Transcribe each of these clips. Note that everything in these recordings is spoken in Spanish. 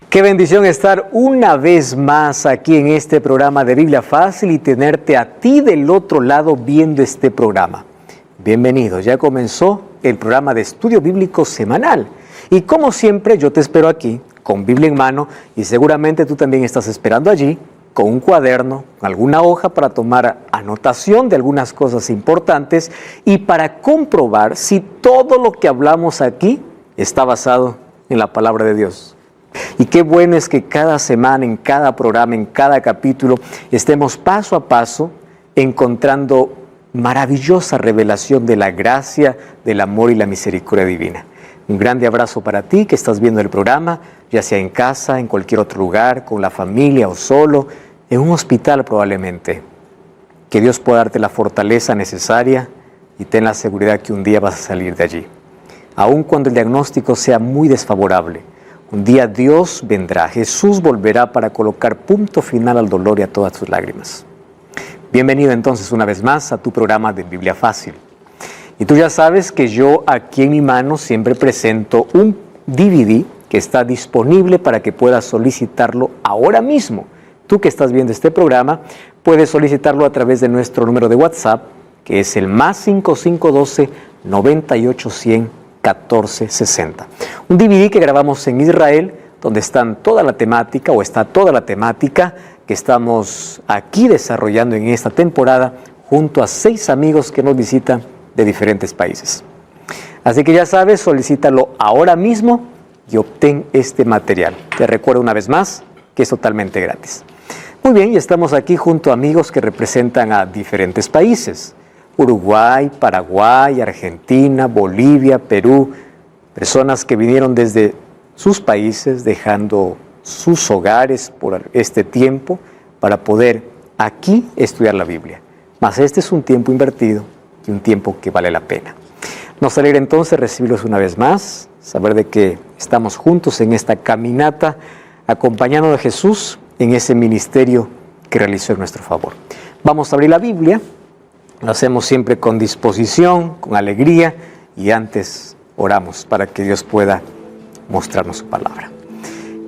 Qué bendición estar una vez más aquí en este programa de Biblia Fácil y tenerte a ti del otro lado viendo este programa. Bienvenido, ya comenzó el programa de estudio bíblico semanal. Y como siempre, yo te espero aquí con Biblia en mano y seguramente tú también estás esperando allí con un cuaderno, con alguna hoja para tomar anotación de algunas cosas importantes y para comprobar si todo lo que hablamos aquí está basado en la palabra de Dios. Y qué bueno es que cada semana, en cada programa, en cada capítulo, estemos paso a paso encontrando maravillosa revelación de la gracia, del amor y la misericordia divina. Un grande abrazo para ti que estás viendo el programa, ya sea en casa, en cualquier otro lugar, con la familia o solo, en un hospital probablemente. Que Dios pueda darte la fortaleza necesaria y ten la seguridad que un día vas a salir de allí. Aun cuando el diagnóstico sea muy desfavorable, un día Dios vendrá, Jesús volverá para colocar punto final al dolor y a todas tus lágrimas. Bienvenido entonces una vez más a tu programa de Biblia Fácil. Y tú ya sabes que yo aquí en mi mano siempre presento un DVD que está disponible para que puedas solicitarlo ahora mismo. Tú que estás viendo este programa puedes solicitarlo a través de nuestro número de WhatsApp, que es el +5512 9810 1460. Un DVD que grabamos en Israel, donde está toda la temática que estamos aquí desarrollando en esta temporada, junto a 6 amigos que nos visitan de diferentes países. Así que ya sabes, solicítalo ahora mismo y obtén este material. Te recuerdo una vez más que es totalmente gratis. Muy bien, y estamos aquí junto a amigos que representan a diferentes países. Uruguay, Paraguay, Argentina, Bolivia, Perú, personas que vinieron desde sus países, dejando sus hogares por este tiempo para poder aquí estudiar la Biblia. Mas este es un tiempo invertido y un tiempo que vale la pena. Nos alegra entonces recibirlos una vez más, saber de que estamos juntos en esta caminata, acompañando a Jesús en ese ministerio que realizó en nuestro favor. Vamos a abrir la Biblia. Lo hacemos siempre con disposición, con alegría, y antes oramos para que Dios pueda mostrarnos su palabra.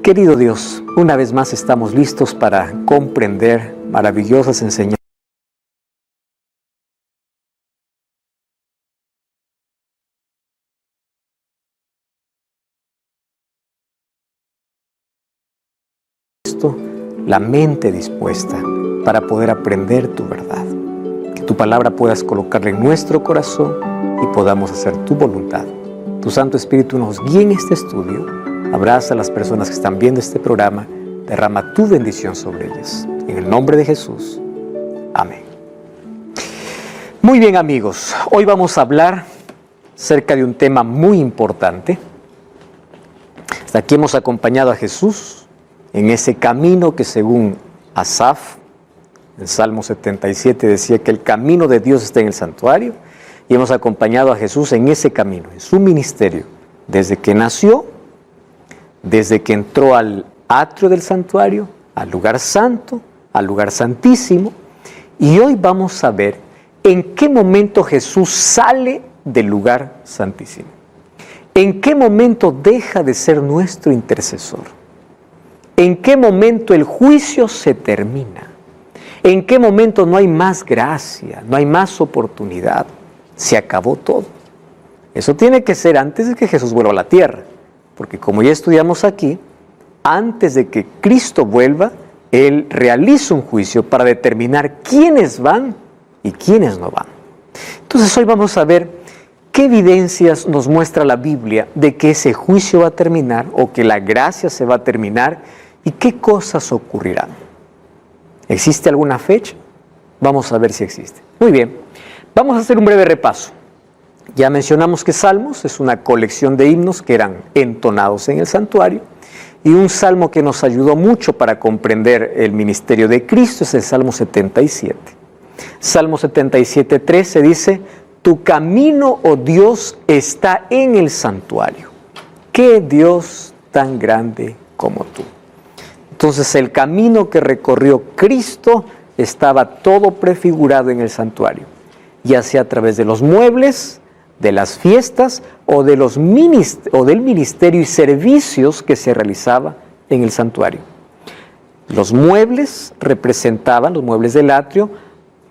Querido Dios, una vez más estamos listos para comprender maravillosas enseñanzas. La mente dispuesta para poder aprender tu verdad. Tu palabra puedas colocarla en nuestro corazón y podamos hacer tu voluntad. Tu Santo Espíritu nos guíe en este estudio, abraza a las personas que están viendo este programa, derrama tu bendición sobre ellas. En el nombre de Jesús. Amén. Muy bien, amigos, hoy vamos a hablar acerca de un tema muy importante. Hasta aquí hemos acompañado a Jesús en ese camino que según Asaf, el Salmo 77 decía que el camino de Dios está en el santuario, y hemos acompañado a Jesús en ese camino, en su ministerio, desde que nació, desde que entró al atrio del santuario, al lugar santo, al lugar santísimo, y hoy vamos a ver en qué momento Jesús sale del lugar santísimo, en qué momento deja de ser nuestro intercesor, en qué momento el juicio se termina. ¿En qué momento no hay más gracia, no hay más oportunidad? Se acabó todo. Eso tiene que ser antes de que Jesús vuelva a la tierra, porque como ya estudiamos aquí, antes de que Cristo vuelva, Él realiza un juicio para determinar quiénes van y quiénes no van. Entonces hoy vamos a ver qué evidencias nos muestra la Biblia de que ese juicio va a terminar o que la gracia se va a terminar y qué cosas ocurrirán. ¿Existe alguna fecha? Vamos a ver si existe. Muy bien, vamos a hacer un breve repaso. Ya mencionamos que Salmos es una colección de himnos que eran entonados en el santuario Y un salmo que nos ayudó mucho para comprender el ministerio de Cristo es el Salmo 77. Salmo 77:13 dice: tu camino, oh Dios, está en el santuario. ¿Qué Dios tan grande como tú? Entonces el camino que recorrió Cristo estaba todo prefigurado en el santuario, ya sea a través de los muebles, de las fiestas o del ministerio y servicios que se realizaba en el santuario. Los muebles representaban, los muebles del atrio,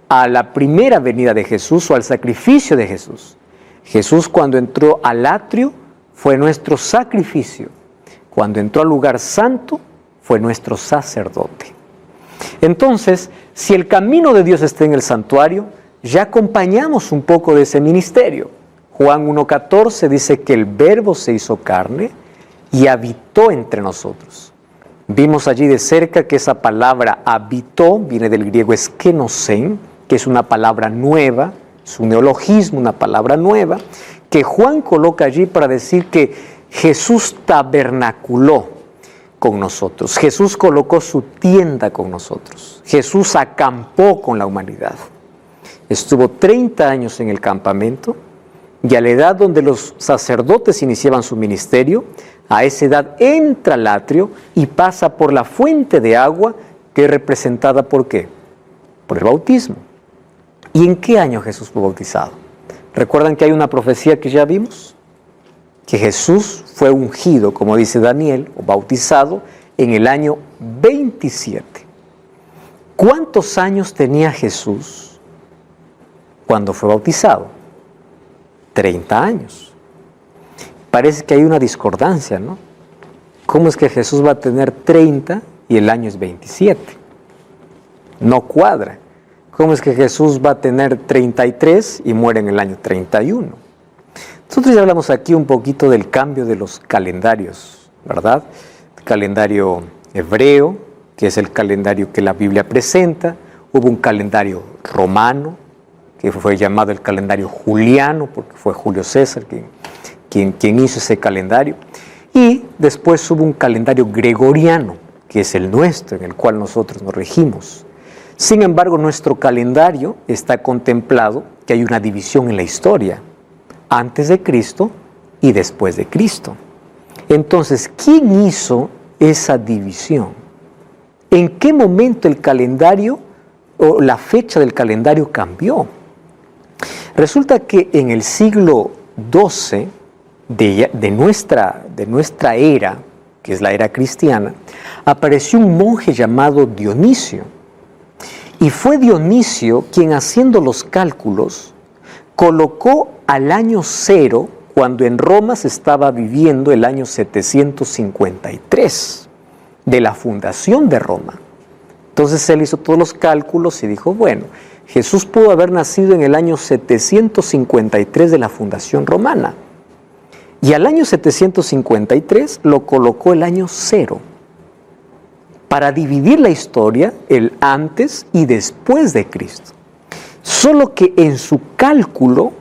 a la primera venida de Jesús o al sacrificio de Jesús. Jesús, cuando entró al atrio, fue nuestro sacrificio. Cuando entró al lugar santo, fue nuestro sacerdote. Entonces, si el camino de Dios está en el santuario, ya acompañamos un poco de ese ministerio. Juan 1:14 dice que el Verbo se hizo carne y habitó entre nosotros. Vimos allí de cerca que esa palabra habitó viene del griego eskenosen, que es una palabra nueva, es un neologismo, una palabra nueva, que Juan coloca allí para decir que Jesús tabernaculó con nosotros. Jesús colocó su tienda con nosotros. Jesús acampó con la humanidad. Estuvo 30 años en el campamento y a la edad donde los sacerdotes iniciaban su ministerio, a esa edad entra al atrio y pasa por la fuente de agua que es representada ¿por qué? Por el bautismo. ¿Y en qué año Jesús fue bautizado? ¿Recuerdan que hay una profecía que ya vimos? Que Jesús fue ungido, como dice Daniel, o bautizado, en el año 27. ¿Cuántos años tenía Jesús cuando fue bautizado? 30 años. Parece que hay una discordancia, ¿no? ¿Cómo es que Jesús va a tener 30 y el año es 27? No cuadra. ¿Cómo es que Jesús va a tener 33 y muere en el año 31? Nosotros ya hablamos aquí un poquito del cambio de los calendarios, ¿verdad? El calendario hebreo, que es el calendario que la Biblia presenta. Hubo un calendario romano, que fue llamado el calendario juliano, porque fue Julio César quien hizo ese calendario. Y después hubo un calendario gregoriano, que es el nuestro, en el cual nosotros nos regimos. Sin embargo, nuestro calendario está contemplado que hay una división en la historia, antes de Cristo y después de Cristo. Entonces, ¿quién hizo esa división? ¿En qué momento el calendario o la fecha del calendario cambió? Resulta que en el siglo XII de nuestra era, que es la era cristiana, apareció un monje llamado Dionisio. Y fue Dionisio quien, haciendo los cálculos, colocó al año 0 cuando en Roma se estaba viviendo el año 753 de la fundación de Roma. Entonces él hizo todos los cálculos y dijo, bueno, Jesús pudo haber nacido en el año 753 de la fundación romana. Y al año 753 lo colocó el año 0. Para dividir la historia, el antes y después de Cristo. Solo que en su cálculo,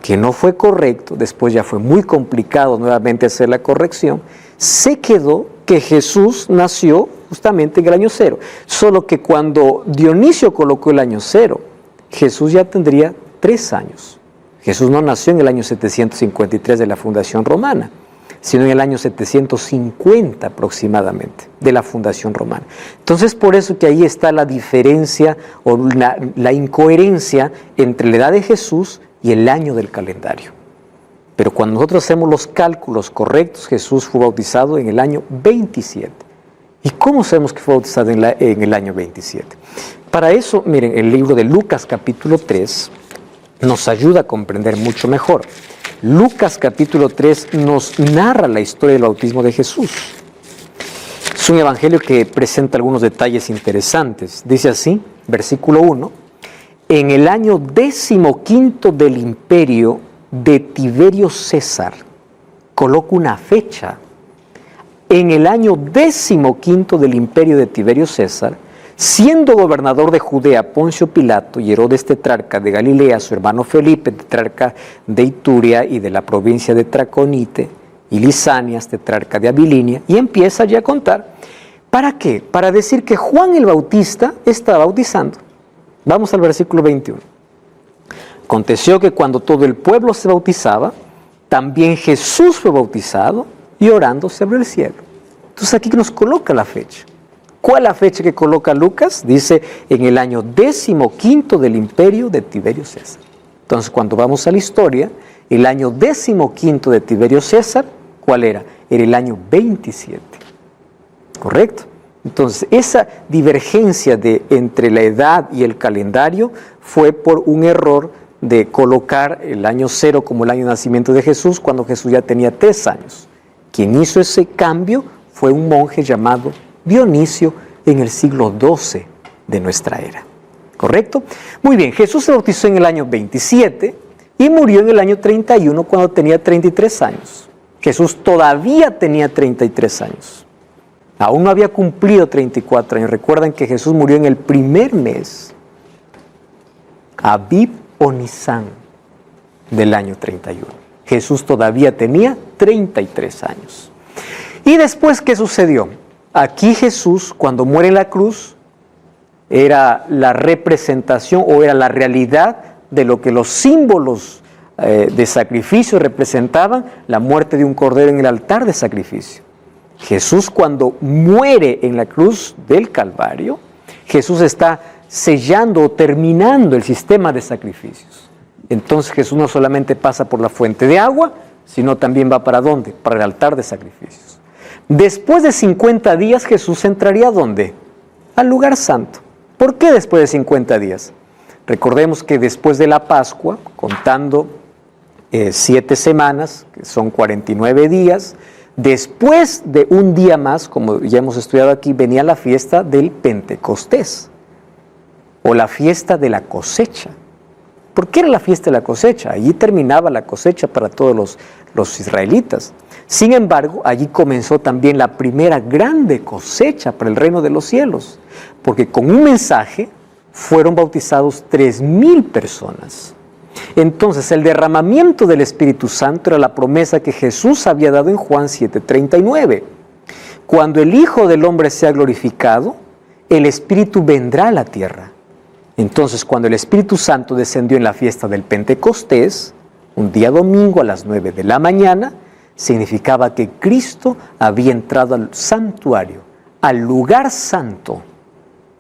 que no fue correcto, después ya fue muy complicado nuevamente hacer la corrección, se quedó que Jesús nació justamente en el año 0. Solo que cuando Dionisio colocó el año 0, Jesús ya tendría 3 años. Jesús no nació en el año 753 de la fundación romana, sino en el año 750 aproximadamente de la fundación romana. Entonces, por eso que ahí está la diferencia o la incoherencia entre la edad de Jesús y el año del calendario. Pero cuando nosotros hacemos los cálculos correctos, Jesús fue bautizado en el año 27. ¿Y cómo sabemos que fue bautizado en el año 27? Para eso, miren, el libro de Lucas capítulo 3 nos ayuda a comprender mucho mejor. Lucas capítulo 3 nos narra la historia del bautismo de Jesús. Es un evangelio que presenta algunos detalles interesantes. Dice así, versículo 1, en el año 15 del imperio de Tiberio César, coloco una fecha, en el año 15 del imperio de Tiberio César, siendo gobernador de Judea Poncio Pilato y Herodes tetrarca de Galilea, su hermano Felipe tetrarca de Iturea y de la provincia de Traconite, y Lisanias, tetrarca de Abilinia, y empieza ya a contar. ¿Para qué? Para decir que Juan el Bautista está bautizando. Vamos al versículo 21. Aconteció que cuando todo el pueblo se bautizaba, también Jesús fue bautizado y orando se abrió el cielo. Entonces aquí nos coloca la fecha. ¿Cuál es la fecha que coloca Lucas? Dice, en el año 15 del imperio de Tiberio César. Entonces, cuando vamos a la historia, el año 15 de Tiberio César, ¿cuál era? Era el año 27. ¿Correcto? Entonces, esa divergencia entre la edad y el calendario fue por un error de colocar el año 0 como el año de nacimiento de Jesús, cuando Jesús ya tenía 3 años. Quien hizo ese cambio fue un monje llamado Dionisio en el siglo XII de nuestra era. ¿Correcto? Muy bien, Jesús se bautizó en el año 27 y murió en el año 31 cuando tenía 33 años. Jesús todavía tenía 33 años. Aún no había cumplido 34 años. Recuerdan que Jesús murió en el primer mes, Abib o Nisan, del año 31. Jesús todavía tenía 33 años. ¿Y después qué sucedió? Aquí Jesús, cuando muere en la cruz, era la representación o era la realidad de lo que los símbolos de sacrificio representaban, la muerte de un cordero en el altar de sacrificio. Jesús, cuando muere en la cruz del Calvario, Jesús está sellando o terminando el sistema de sacrificios. Entonces Jesús no solamente pasa por la fuente de agua, sino también va ¿para dónde? Para el altar de sacrificios. Después de 50 días Jesús entraría ¿a dónde? Al lugar santo. ¿Por qué después de 50 días? Recordemos que después de la Pascua, contando 7 semanas, que son 49 días, después de un día más, como ya hemos estudiado aquí, venía la fiesta del Pentecostés, o la fiesta de la cosecha. ¿Por qué era la fiesta de la cosecha? Allí terminaba la cosecha para todos los israelitas. Sin embargo, allí comenzó también la primera grande cosecha para el reino de los cielos, porque con un mensaje fueron bautizados 3,000 personas. Entonces, el derramamiento del Espíritu Santo era la promesa que Jesús había dado en Juan 7:39. Cuando el Hijo del Hombre sea glorificado, el Espíritu vendrá a la tierra. Entonces, cuando el Espíritu Santo descendió en la fiesta del Pentecostés, un día domingo a las 9 de la mañana, significaba que Cristo había entrado al santuario, al lugar santo,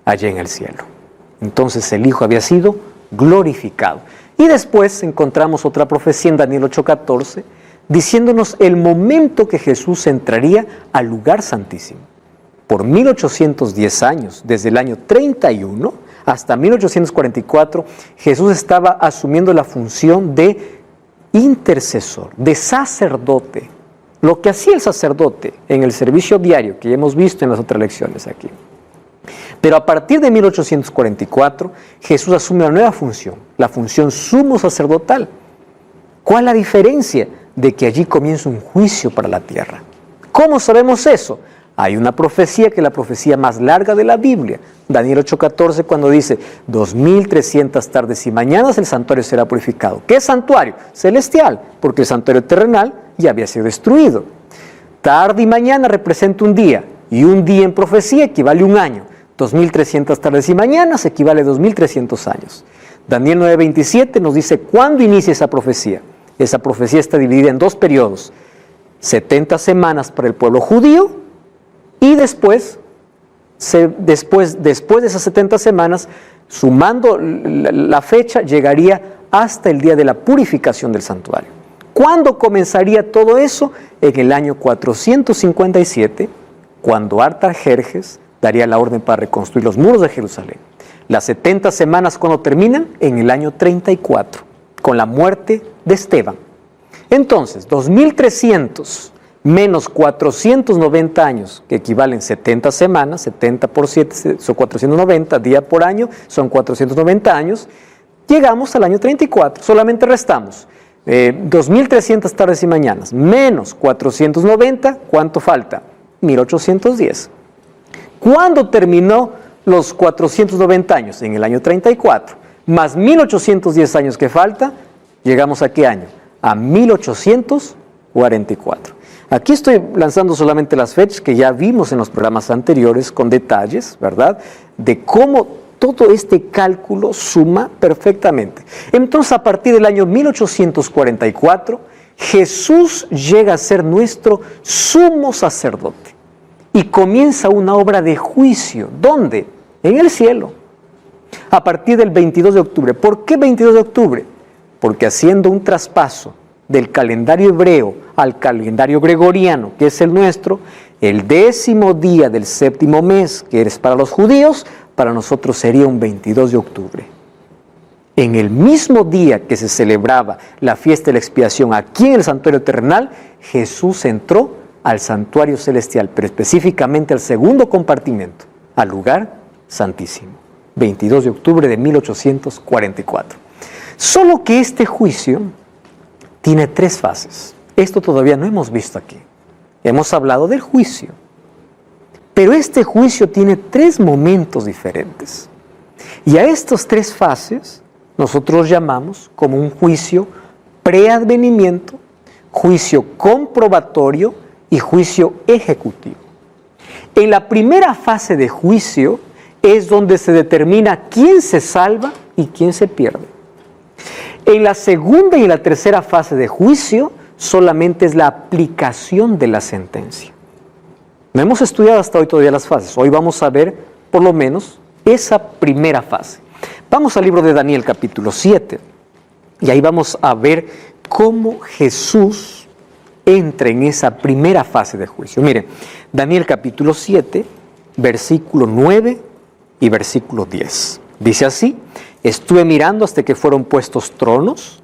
allá en el cielo. Entonces el Hijo había sido glorificado. Y después encontramos otra profecía en Daniel 8:14, diciéndonos el momento que Jesús entraría al lugar santísimo. Por 1810 años, desde el año 31 hasta 1844, Jesús estaba asumiendo la función de intercesor, de sacerdote, lo que hacía el sacerdote en el servicio diario, que ya hemos visto en las otras lecciones aquí. Pero a partir de 1844, Jesús asume una nueva función, la función sumo sacerdotal. ¿Cuál es la diferencia? De que allí comienza un juicio para la tierra. ¿Cómo sabemos eso? Hay una profecía que es la profecía más larga de la Biblia, Daniel 8:14, cuando dice 2300 tardes y mañanas el santuario será purificado. ¿Qué santuario? Celestial, porque el santuario terrenal ya había sido destruido. Tarde y mañana representa un día, y un día en profecía equivale a un año. 2300 tardes y mañanas equivale a 2300 años. Daniel 9:27 nos dice cuándo inicia esa profecía. Esa profecía está dividida en 2 periodos, 70 semanas para el pueblo judío, y después de esas 70 semanas, sumando la fecha, llegaría hasta el día de la purificación del santuario. ¿Cuándo comenzaría todo eso? En el año 457, cuando Artajerjes daría la orden para reconstruir los muros de Jerusalén. Las 70 semanas, ¿cuándo terminan? En el año 34, con la muerte de Esteban. Entonces, 2300 menos 490 años, que equivalen 70 semanas, 70 por 7 son 490, día por año son 490 años, llegamos al año 34, solamente restamos 2300 tardes y mañanas, menos 490, ¿cuánto falta? 1810. ¿Cuándo terminó los 490 años? En el año 34, más 1810 años que falta, llegamos a ¿qué año? A 1844. Aquí estoy lanzando solamente las fechas que ya vimos en los programas anteriores con detalles, ¿verdad? De cómo todo este cálculo suma perfectamente. Entonces, a partir del año 1844, Jesús llega a ser nuestro sumo sacerdote y comienza una obra de juicio. ¿Dónde? En el cielo. A partir del 22 de octubre. ¿Por qué 22 de octubre? Porque haciendo un traspaso del calendario hebreo al calendario gregoriano, que es el nuestro, el 10º día del 7º mes, que es para los judíos, para nosotros sería un 22 de octubre. En el mismo día que se celebraba la fiesta de la expiación aquí en el santuario terrenal, Jesús entró al santuario celestial, pero específicamente al segundo compartimento, al lugar santísimo. 22 de octubre de 1844. Solo que este juicio tiene 3 fases. Esto todavía no hemos visto aquí. Hemos hablado del juicio. Pero este juicio tiene 3 momentos diferentes. Y a estas 3 fases nosotros llamamos como un juicio preadvenimiento, juicio comprobatorio y juicio ejecutivo. En la primera fase de juicio es donde se determina quién se salva y quién se pierde. En la segunda y la tercera fase de juicio solamente es la aplicación de la sentencia. No hemos estudiado hasta hoy todavía las fases. Hoy vamos a ver por lo menos esa primera fase. Vamos al libro de Daniel capítulo 7 y ahí vamos a ver cómo Jesús entra en esa primera fase de juicio. Mire, Daniel capítulo 7, versículo 9 y versículo 10. Dice así: estuve mirando hasta que fueron puestos tronos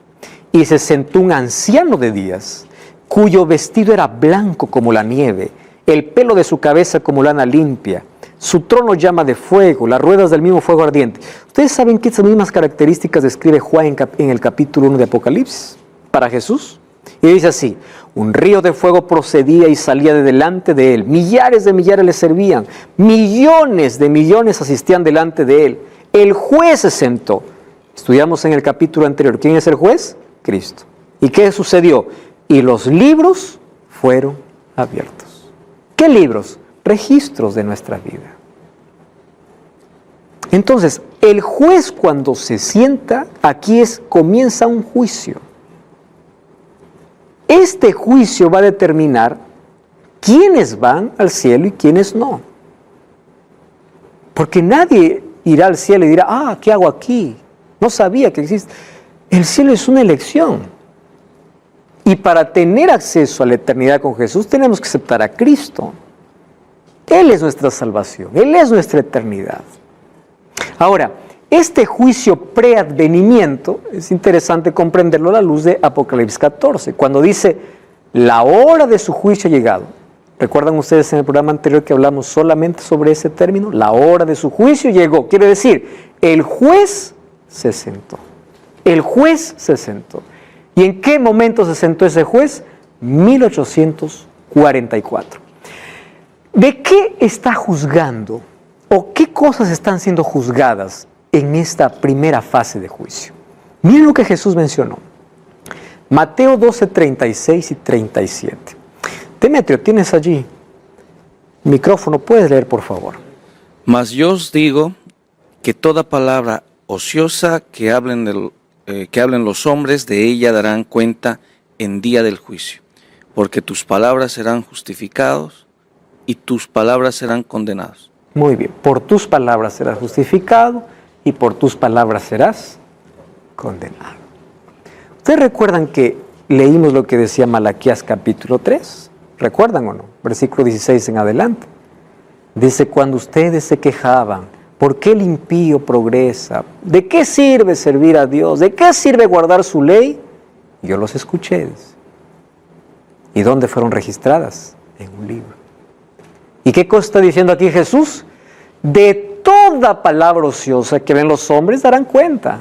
y se sentó un anciano de días, cuyo vestido era blanco como la nieve, el pelo de su cabeza como lana limpia, su trono llama de fuego, las ruedas del mismo fuego ardiente. Ustedes saben que estas mismas características describe Juan en el capítulo 1 de Apocalipsis para Jesús. Y dice así: un río de fuego procedía y salía de delante de él, millares de millares le servían, millones de millones asistían delante de él. El juez se sentó. Estudiamos en el capítulo anterior. ¿Quién es el juez? Cristo. ¿Y qué sucedió? Y los libros fueron abiertos. ¿Qué libros? Registros de nuestra vida. Entonces, el juez cuando se sienta, aquí comienza un juicio. Este juicio va a determinar quiénes van al cielo y quiénes no. Porque nadie irá al cielo y dirá: ¿qué hago aquí? No sabía que existe. El cielo es una elección. Y para tener acceso a la eternidad con Jesús tenemos que aceptar a Cristo. Él es nuestra salvación, Él es nuestra eternidad. Ahora, este juicio preadvenimiento es interesante comprenderlo a la luz de Apocalipsis 14, cuando dice: la hora de su juicio ha llegado. ¿Recuerdan ustedes en el programa anterior que hablamos solamente sobre ese término? La hora de su juicio llegó. Quiere decir, el juez se sentó. El juez se sentó. ¿Y en qué momento se sentó ese juez? 1844. ¿De qué está juzgando o qué cosas están siendo juzgadas en esta primera fase de juicio? Miren lo que Jesús mencionó. Mateo 12, 36 y 37. Demetrio, ¿tienes allí micrófono? ¿Puedes leer, por favor? Mas yo os digo que toda palabra ociosa que hablen los hombres, de ella darán cuenta en día del juicio, porque tus palabras serán justificados y tus palabras serán condenados. Muy bien, por tus palabras serás justificado y por tus palabras serás condenado. ¿Ustedes recuerdan que leímos lo que decía Malaquías capítulo 3? ¿Recuerdan o no? Versículo 16 en adelante. Dice: cuando ustedes se quejaban, ¿por qué el impío progresa? ¿De qué sirve servir a Dios? ¿De qué sirve guardar su ley? Yo los escuché. ¿Y dónde fueron registradas? En un libro. ¿Y qué cosa está diciendo aquí Jesús? De toda palabra ociosa que ven los hombres darán cuenta.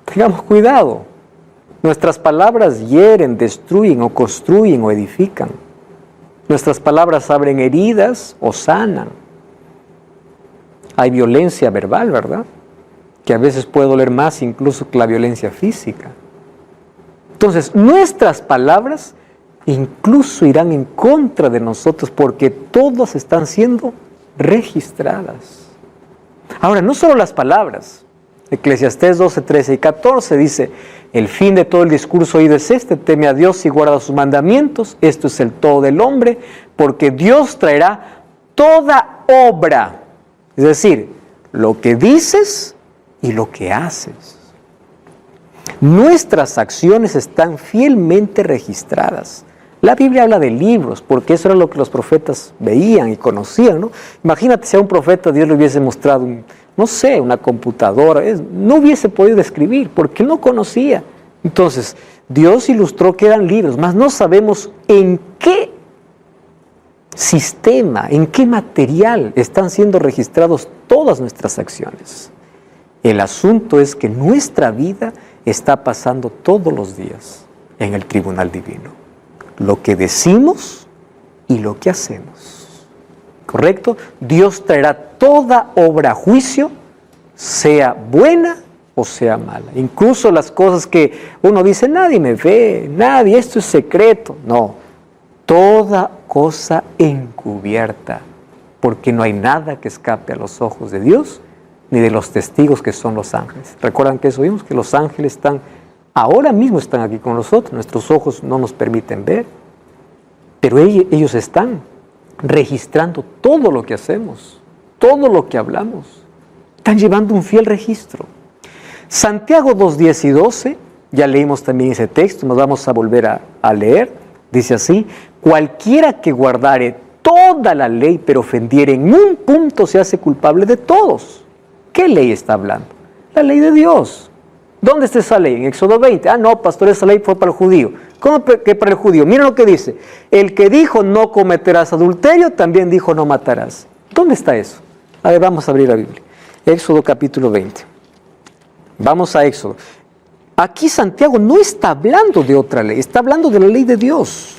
Tengamos cuidado. Nuestras palabras hieren, destruyen o construyen o edifican. Nuestras palabras abren heridas o sanan. Hay violencia verbal, ¿verdad? Que a veces puede doler más incluso que la violencia física. Entonces, nuestras palabras incluso irán en contra de nosotros porque todas están siendo registradas. Ahora, no solo las palabras. Eclesiastés 12, 13 y 14 dice: el fin de todo el discurso oído es este: teme a Dios y guarda sus mandamientos. Esto es el todo del hombre, porque Dios traerá toda obra, es decir, lo que dices y lo que haces. Nuestras acciones están fielmente registradas. La Biblia habla de libros, porque eso era lo que los profetas veían y conocían, ¿no? Imagínate si a un profeta Dios le hubiese mostrado, una computadora, no hubiese podido escribir, porque no conocía. Entonces, Dios ilustró que eran libros, mas no sabemos en qué sistema, en qué material están siendo registrados todas nuestras acciones. El asunto es que nuestra vida está pasando todos los días en el tribunal divino. Lo que decimos y lo que hacemos. ¿Correcto? Dios traerá toda obra a juicio, sea buena o sea mala. Incluso las cosas que uno dice: nadie me ve, esto es secreto. No, toda cosa encubierta, porque no hay nada que escape a los ojos de Dios, ni de los testigos que son los ángeles. ¿Recuerdan que eso vimos? Que los ángeles ahora mismo están aquí con nosotros, nuestros ojos no nos permiten ver, pero ellos están registrando todo lo que hacemos, todo lo que hablamos, están llevando un fiel registro. Santiago 2, 10 y 12, ya leímos también ese texto, nos vamos a volver a leer, dice así: cualquiera que guardare toda la ley, pero ofendiere en un punto, se hace culpable de todos. ¿Qué ley está hablando? La ley de Dios. ¿Dónde está esa ley? En Éxodo 20. No, pastor, esa ley fue para el judío. ¿Cómo que para el judío? Miren lo que dice: el que dijo no cometerás adulterio, también dijo no matarás. ¿Dónde está eso? A ver, vamos a abrir la Biblia. Éxodo capítulo 20. Vamos a Éxodo. Aquí Santiago no está hablando de otra ley, está hablando de la ley de Dios.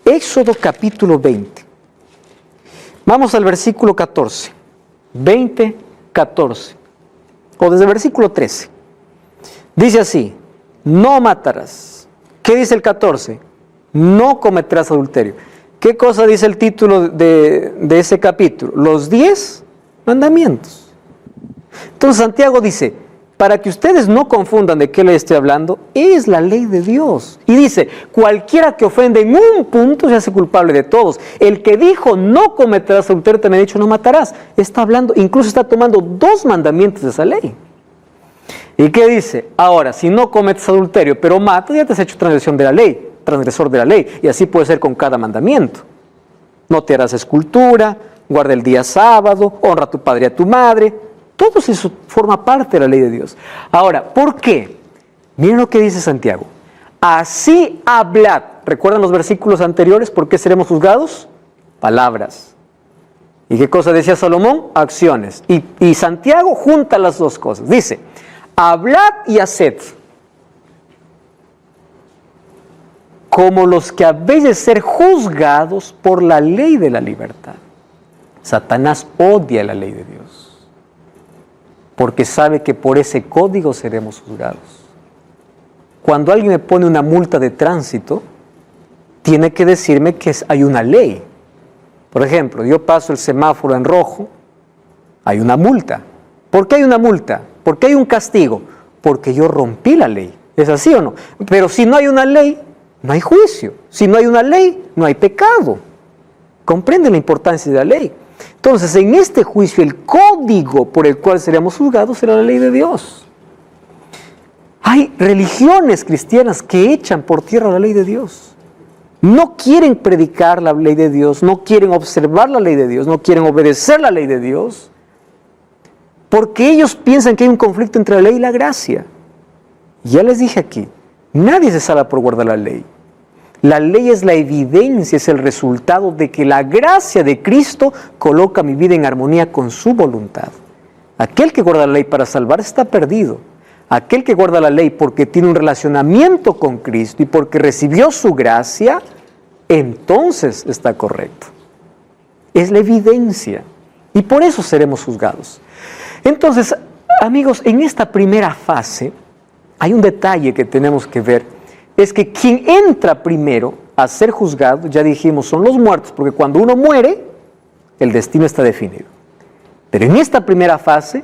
Éxodo capítulo 20. Vamos al versículo 14. 20, 14. O desde el versículo 13. Dice así: no matarás. ¿Qué dice el 14? No cometerás adulterio. ¿Qué cosa dice el título de ese capítulo? Los 10 mandamientos. Entonces Santiago dice, para que ustedes no confundan de qué ley estoy hablando, es la ley de Dios. Y dice: cualquiera que ofende en un punto se hace culpable de todos. El que dijo no cometerás adulterio también ha dicho no matarás. Está hablando, incluso está tomando 2 mandamientos de esa ley. ¿Y qué dice? Ahora, si no cometes adulterio, pero matas, ya te has hecho transgresor de la ley. Y así puede ser con cada mandamiento. No te harás escultura, guarda el día sábado, honra a tu padre y a tu madre. Todo eso forma parte de la ley de Dios. Ahora, ¿por qué? Miren lo que dice Santiago. Así hablad. ¿Recuerdan los versículos anteriores? ¿Por qué seremos juzgados? Palabras. ¿Y qué cosa decía Salomón? Acciones. Y Santiago junta las dos cosas. Dice: hablad y haced, como los que habéis de ser juzgados por la ley de la libertad. Satanás odia la ley de Dios, porque sabe que por ese código seremos juzgados. Cuando alguien me pone una multa de tránsito, tiene que decirme que hay una ley. Por ejemplo, yo paso el semáforo en rojo, hay una multa. ¿Por qué hay una multa? ¿Por qué hay un castigo? Porque yo rompí la ley. ¿Es así o no? Pero si no hay una ley, no hay juicio. Si no hay una ley, no hay pecado. ¿Comprenden la importancia de la ley? Entonces, en este juicio, el código por el cual seremos juzgados será la ley de Dios. Hay religiones cristianas que echan por tierra la ley de Dios. No quieren predicar la ley de Dios, no quieren observar la ley de Dios, no quieren obedecer la ley de Dios, porque ellos piensan que hay un conflicto entre la ley y la gracia. Ya les dije aquí, nadie se salva por guardar la ley. La ley es la evidencia, es el resultado de que la gracia de Cristo coloca mi vida en armonía con su voluntad. Aquel que guarda la ley para salvarse está perdido. Aquel que guarda la ley porque tiene un relacionamiento con Cristo y porque recibió su gracia, entonces está correcto. Es la evidencia. Y por eso seremos juzgados. Entonces, amigos, en esta primera fase hay un detalle que tenemos que ver. Es que quien entra primero a ser juzgado, ya dijimos, son los muertos, porque cuando uno muere, el destino está definido. Pero en esta primera fase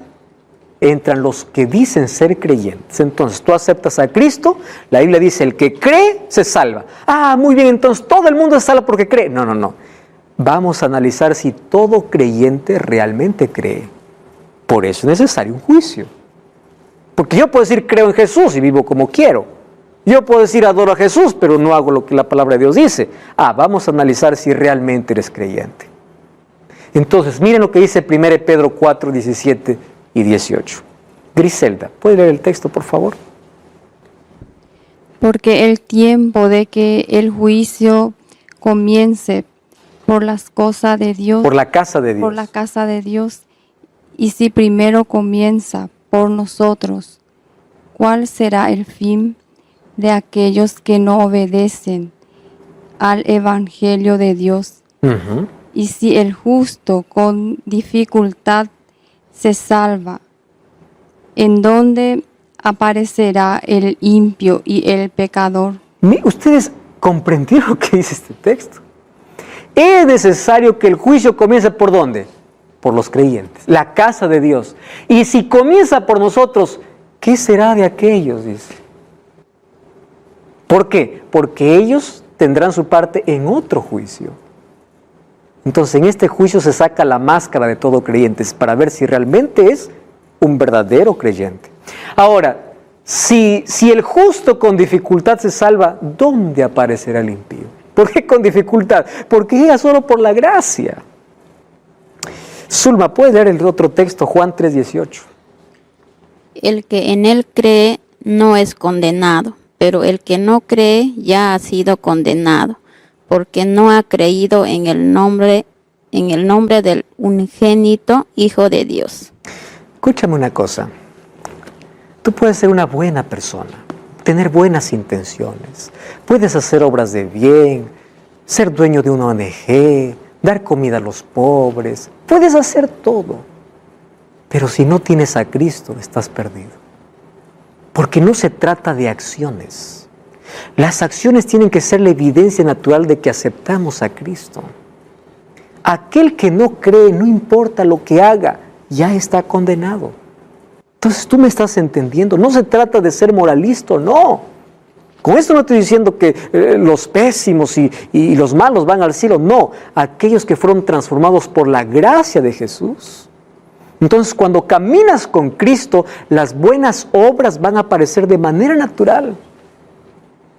entran los que dicen ser creyentes. Entonces tú aceptas a Cristo, la Biblia dice, el que cree se salva. Ah, muy bien, entonces todo el mundo se salva porque cree. No, no, no. Vamos a analizar si todo creyente realmente cree. Por eso es necesario un juicio. Porque yo puedo decir creo en Jesús y vivo como quiero. Yo puedo decir adoro a Jesús, pero no hago lo que la palabra de Dios dice. Vamos a analizar si realmente eres creyente. Entonces, miren lo que dice 1 Pedro 4, 17 y 18. Griselda, ¿puede leer el texto, por favor? Porque el tiempo de que el juicio comience por las cosas de Dios, por la casa de Dios. Por la casa de Dios. Y si primero comienza por nosotros, ¿cuál será el fin de aquellos que no obedecen al Evangelio de Dios? Uh-huh. Y si el justo con dificultad se salva, ¿en dónde aparecerá el impío y el pecador? ¿Ustedes comprendieron lo que dice este texto? Es necesario que el juicio comience ¿por dónde? Por los creyentes, la casa de Dios. Y si comienza por nosotros, ¿qué será de aquellos? Dice. ¿Por qué? Porque ellos tendrán su parte en otro juicio. Entonces, en este juicio se saca la máscara de todo creyente para ver si realmente es un verdadero creyente. Ahora, si el justo con dificultad se salva, ¿dónde aparecerá el impío? ¿Por qué con dificultad? Porque llega solo por la gracia. Zulma, ¿puedes leer el otro texto, Juan 3:18? El que en él cree no es condenado, pero el que no cree ya ha sido condenado, porque no ha creído en el nombre del unigénito Hijo de Dios. Escúchame una cosa. Tú puedes ser una buena persona, tener buenas intenciones, puedes hacer obras de bien, ser dueño de una ONG, dar comida a los pobres, puedes hacer todo. Pero si no tienes a Cristo, estás perdido. Porque no se trata de acciones. Las acciones tienen que ser la evidencia natural de que aceptamos a Cristo. Aquel que no cree, no importa lo que haga, ya está condenado. Entonces tú me estás entendiendo, no se trata de ser moralista, no. Con esto no estoy diciendo que los pésimos y los malos van al cielo, no. Aquellos que fueron transformados por la gracia de Jesús. Entonces cuando caminas con Cristo, las buenas obras van a aparecer de manera natural.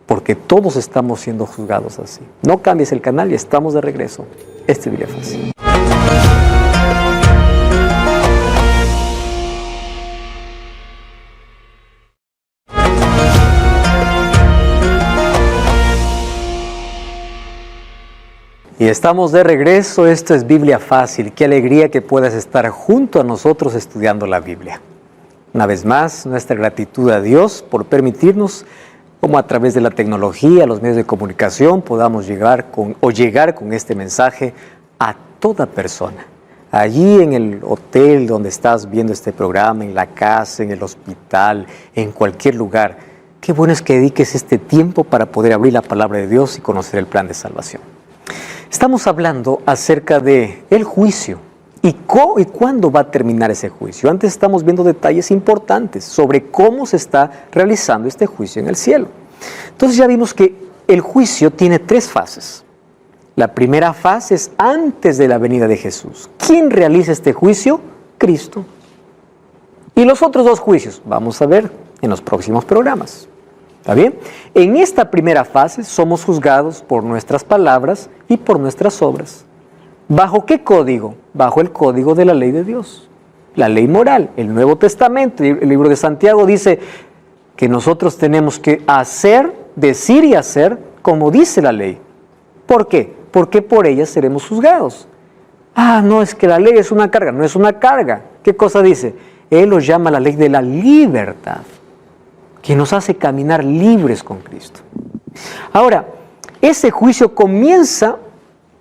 Porque todos estamos siendo juzgados así. No cambies el canal y estamos de regreso. Este Biblia Fácil. Y estamos de regreso. Esto es Biblia Fácil. Qué alegría que puedas estar junto a nosotros estudiando la Biblia. Una vez más, nuestra gratitud a Dios por permitirnos, como a través de la tecnología, los medios de comunicación, podamos llegar con este mensaje a toda persona. Allí en el hotel donde estás viendo este programa, en la casa, en el hospital, en cualquier lugar. Qué bueno es que dediques este tiempo para poder abrir la palabra de Dios y conocer el plan de salvación. Estamos hablando acerca de el juicio y cuándo va a terminar ese juicio. Antes estamos viendo detalles importantes sobre cómo se está realizando este juicio en el cielo. Entonces ya vimos que el juicio tiene 3 fases. La primera fase es antes de la venida de Jesús. ¿Quién realiza este juicio? Cristo. Y los otros 2 juicios vamos a ver en los próximos programas. ¿Está bien? En esta primera fase somos juzgados por nuestras palabras y por nuestras obras. ¿Bajo qué código? Bajo el código de la ley de Dios. La ley moral. El Nuevo Testamento, el libro de Santiago dice que nosotros tenemos que hacer, decir y hacer como dice la ley. ¿Por qué? Porque por ella seremos juzgados. No, es que la ley es una carga. No es una carga. ¿Qué cosa dice? Él lo llama la ley de la libertad, que nos hace caminar libres con Cristo. Ahora, ese juicio comienza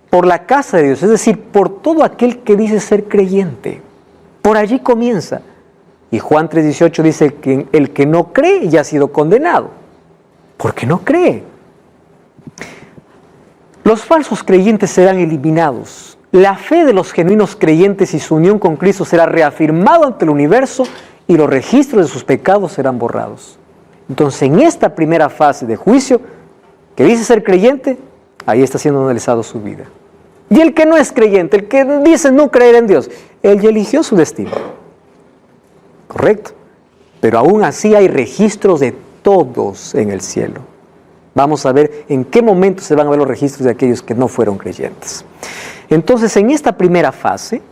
por la casa de Dios, es decir, por todo aquel que dice ser creyente. Por allí comienza. Y Juan 3:18 dice que el que no cree ya ha sido condenado. Porque no cree. Los falsos creyentes serán eliminados. La fe de los genuinos creyentes y su unión con Cristo será reafirmado ante el universo y los registros de sus pecados serán borrados. Entonces, en esta primera fase de juicio, que dice ser creyente, ahí está siendo analizado su vida. Y el que no es creyente, el que dice no creer en Dios, él ya eligió su destino. Correcto. Pero aún así hay registros de todos en el cielo. Vamos a ver en qué momento se van a ver los registros de aquellos que no fueron creyentes. Entonces, en esta primera fase,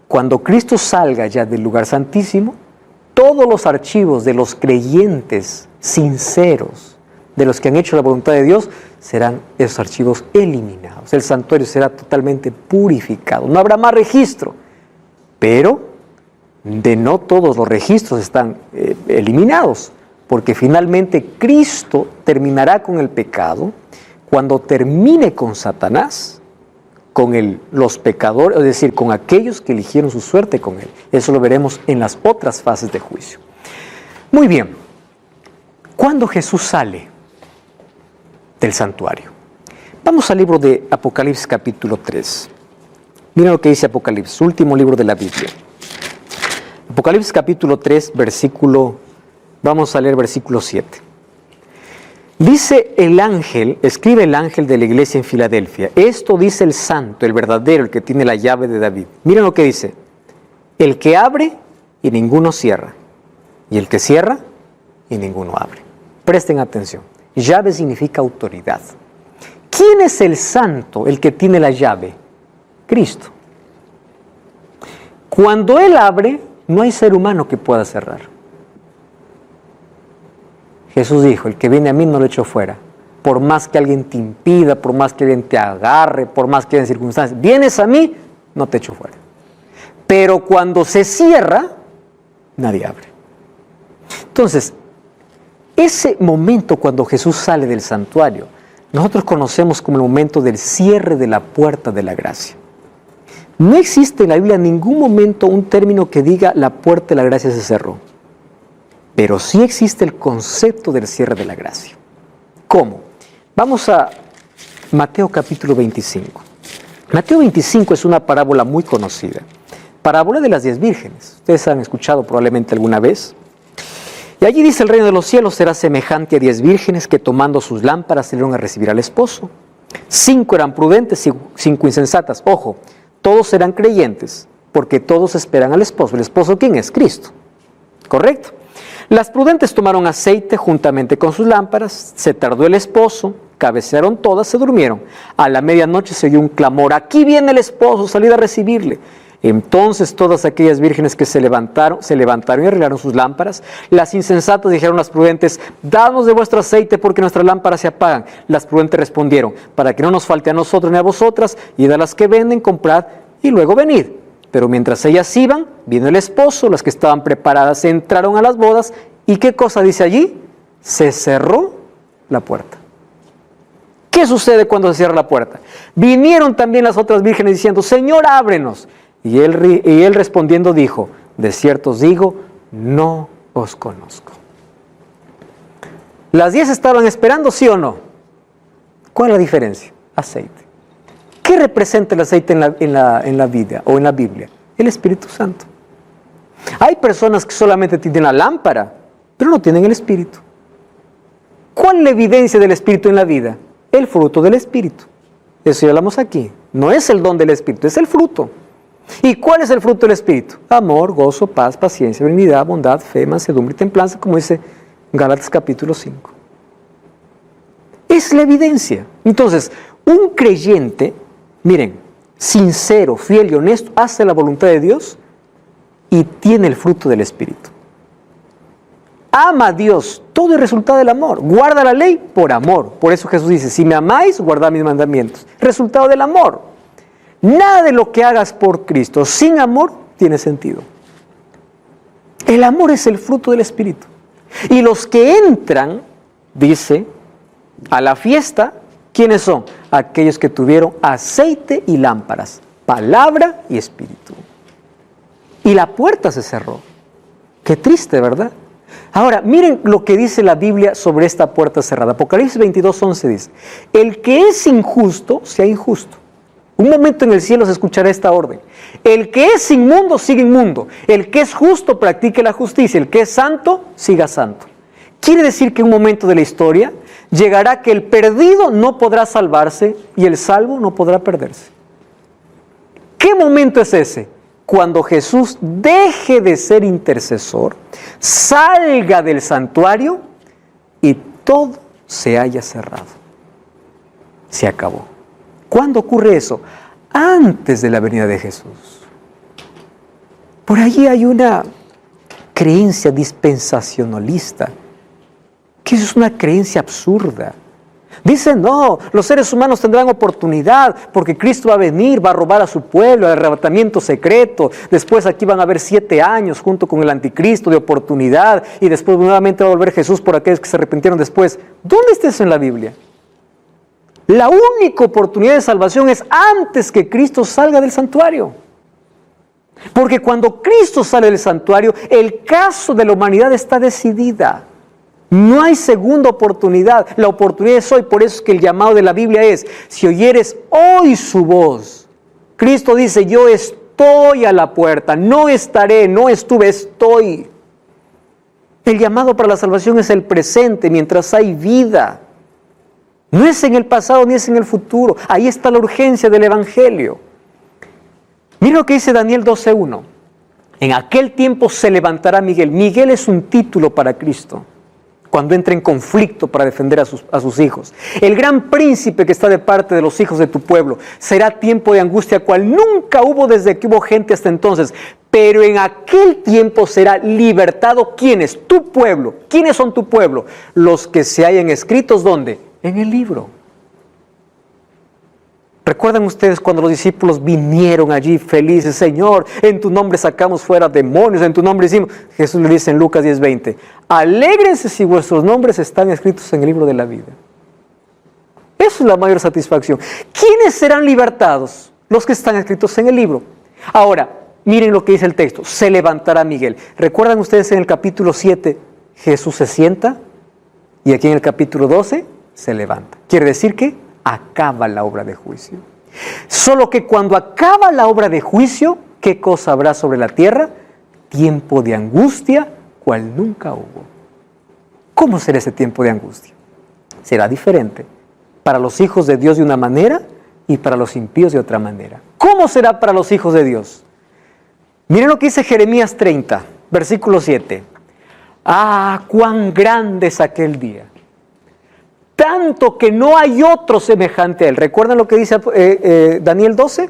cuando Cristo salga ya del lugar santísimo, todos los archivos de los creyentes sinceros, de los que han hecho la voluntad de Dios, serán esos archivos eliminados. El santuario será totalmente purificado. No habrá más registro. Pero de no todos los registros están eliminados, porque finalmente Cristo terminará con el pecado cuando termine con Satanás, con los pecadores, es decir, con aquellos que eligieron su suerte con él. Eso lo veremos en las otras fases de juicio. Muy bien, ¿cuándo Jesús sale del santuario? Vamos al libro de Apocalipsis capítulo 3. Miren lo que dice Apocalipsis, último libro de la Biblia. Apocalipsis capítulo 3, vamos a leer versículo 7. Dice el ángel, escribe el ángel de la iglesia en Filadelfia, esto dice el santo, el verdadero, el que tiene la llave de David. Miren lo que dice, el que abre y ninguno cierra, y el que cierra y ninguno abre. Presten atención, llave significa autoridad. ¿Quién es el santo, el que tiene la llave? Cristo. Cuando Él abre, no hay ser humano que pueda cerrar. Jesús dijo, el que viene a mí no lo echo fuera. Por más que alguien te impida, por más que alguien te agarre, por más que haya circunstancias, vienes a mí, no te echo fuera. Pero cuando se cierra, nadie abre. Entonces, ese momento cuando Jesús sale del santuario, nosotros conocemos como el momento del cierre de la puerta de la gracia. No existe en la Biblia en ningún momento un término que diga la puerta de la gracia se cerró. Pero sí existe el concepto del cierre de la gracia. ¿Cómo? Vamos a Mateo capítulo 25. Mateo 25 es una parábola muy conocida. Parábola de las 10 vírgenes. Ustedes han escuchado probablemente alguna vez. Y allí dice, el reino de los cielos será semejante a 10 vírgenes que tomando sus lámparas salieron a recibir al esposo. 5 eran prudentes y 5 insensatas. Ojo, todos eran creyentes, porque todos esperan al esposo. ¿El esposo quién es? Cristo. ¿Correcto? Las prudentes tomaron aceite juntamente con sus lámparas, se tardó el esposo, cabecearon todas, se durmieron. A la medianoche se oyó un clamor, aquí viene el esposo, salid a recibirle. Entonces todas aquellas vírgenes que se levantaron y arreglaron sus lámparas. Las insensatas dijeron a las prudentes, danos de vuestro aceite porque nuestras lámparas se apagan. Las prudentes respondieron, para que no nos falte a nosotros ni a vosotras, id a las que venden, comprad y luego venid. Pero mientras ellas iban, vino el esposo, las que estaban preparadas entraron a las bodas, ¿y qué cosa dice allí? Se cerró la puerta. ¿Qué sucede cuando se cierra la puerta? Vinieron también las otras vírgenes diciendo, Señor, ábrenos. Y él respondiendo dijo, de cierto os digo, no os conozco. ¿Las 10 estaban esperando, sí o no? ¿Cuál es la diferencia? Aceite. ¿Qué representa el aceite en la vida o en la Biblia? El Espíritu Santo. Hay personas que solamente tienen la lámpara, pero no tienen el Espíritu. ¿Cuál es la evidencia del Espíritu en la vida? El fruto del Espíritu. Eso ya hablamos aquí. No es el don del Espíritu, es el fruto. ¿Y cuál es el fruto del Espíritu? Amor, gozo, paz, paciencia, benignidad, bondad, fe, mansedumbre y templanza, como dice Gálatas capítulo 5. Es la evidencia. Entonces, un creyente, miren, sincero, fiel y honesto, hace la voluntad de Dios y tiene el fruto del Espíritu. Ama a Dios, todo es resultado del amor. Guarda la ley por amor. Por eso Jesús dice, si me amáis, guardad mis mandamientos. Resultado del amor. Nada de lo que hagas por Cristo sin amor tiene sentido. El amor es el fruto del Espíritu. Y los que entran, dice, a la fiesta, ¿quiénes son? Aquellos que tuvieron aceite y lámparas, palabra y espíritu. Y la puerta se cerró. Qué triste, ¿verdad? Ahora, miren lo que dice la Biblia sobre esta puerta cerrada. Apocalipsis 22:11 dice, el que es injusto, sea injusto. Un momento en el cielo se escuchará esta orden. El que es inmundo, siga inmundo. El que es justo, practique la justicia. El que es santo, siga santo. Quiere decir que en un momento de la historia llegará que el perdido no podrá salvarse y el salvo no podrá perderse. ¿Qué momento es ese? Cuando Jesús deje de ser intercesor, salga del santuario y todo se haya cerrado. Se acabó. ¿Cuándo ocurre eso? Antes de la venida de Jesús. Por allí hay una creencia dispensacionalista, que es una creencia absurda. Dicen, no, los seres humanos tendrán oportunidad porque Cristo va a venir, va a robar a su pueblo, el arrebatamiento secreto. Después aquí van a haber 7 años junto con el anticristo de oportunidad y después nuevamente va a volver Jesús por aquellos que se arrepintieron después. ¿Dónde está eso en la Biblia? La única oportunidad de salvación es antes que Cristo salga del santuario. Porque cuando Cristo sale del santuario, el caso de la humanidad está decidida. No hay segunda oportunidad. La oportunidad es hoy. Por eso es que el llamado de la Biblia es, si oyeres hoy su voz. Cristo dice, yo estoy a la puerta. No estaré, no estuve, estoy. El llamado para la salvación es el presente, mientras hay vida. No es en el pasado ni es en el futuro. Ahí está la urgencia del Evangelio. Mira lo que dice Daniel 12:1. En aquel tiempo se levantará Miguel. Miguel es un título para Cristo, cuando entra en conflicto para defender a sus hijos. El gran príncipe que está de parte de los hijos de tu pueblo. Será tiempo de angustia cual nunca hubo desde que hubo gente hasta entonces. Pero en aquel tiempo será libertado. ¿Quiénes? Tu pueblo. ¿Quiénes son tu pueblo? Los que se hayan escritos, ¿dónde? En el libro. ¿Recuerdan ustedes cuando los discípulos vinieron allí felices? Señor, en tu nombre sacamos fuera demonios, en tu nombre hicimos... Jesús le dice en Lucas 10:20, alégrense si vuestros nombres están escritos en el libro de la vida. Eso es la mayor satisfacción. ¿Quiénes serán libertados? Los que están escritos en el libro. Ahora, miren lo que dice el texto. Se levantará Miguel. ¿Recuerdan ustedes en el capítulo 7, Jesús se sienta? Y aquí en el capítulo 12, se levanta. Quiere decir que acaba la obra de juicio. Solo que cuando acaba la obra de juicio, ¿qué cosa habrá sobre la tierra? Tiempo de angustia, cual nunca hubo. ¿Cómo será ese tiempo de angustia? Será diferente. Para los hijos de Dios de una manera y para los impíos de otra manera. ¿Cómo será para los hijos de Dios? Miren lo que dice Jeremías 30, versículo 7. Ah, cuán grande es aquel día. Tanto que no hay otro semejante a él. ¿Recuerdan lo que dice Daniel 12?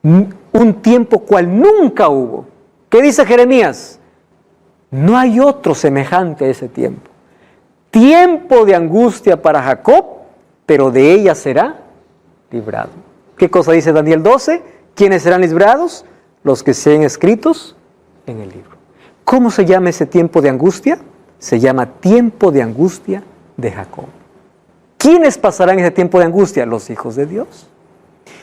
Un tiempo cual nunca hubo. ¿Qué dice Jeremías? No hay otro semejante a ese tiempo. Tiempo de angustia para Jacob, pero de ella será librado. ¿Qué cosa dice Daniel 12? ¿Quiénes serán librados? Los que sean escritos en el libro. ¿Cómo se llama ese tiempo de angustia? Se llama tiempo de angustia de Jacob. ¿Quiénes pasarán ese tiempo de angustia? Los hijos de Dios.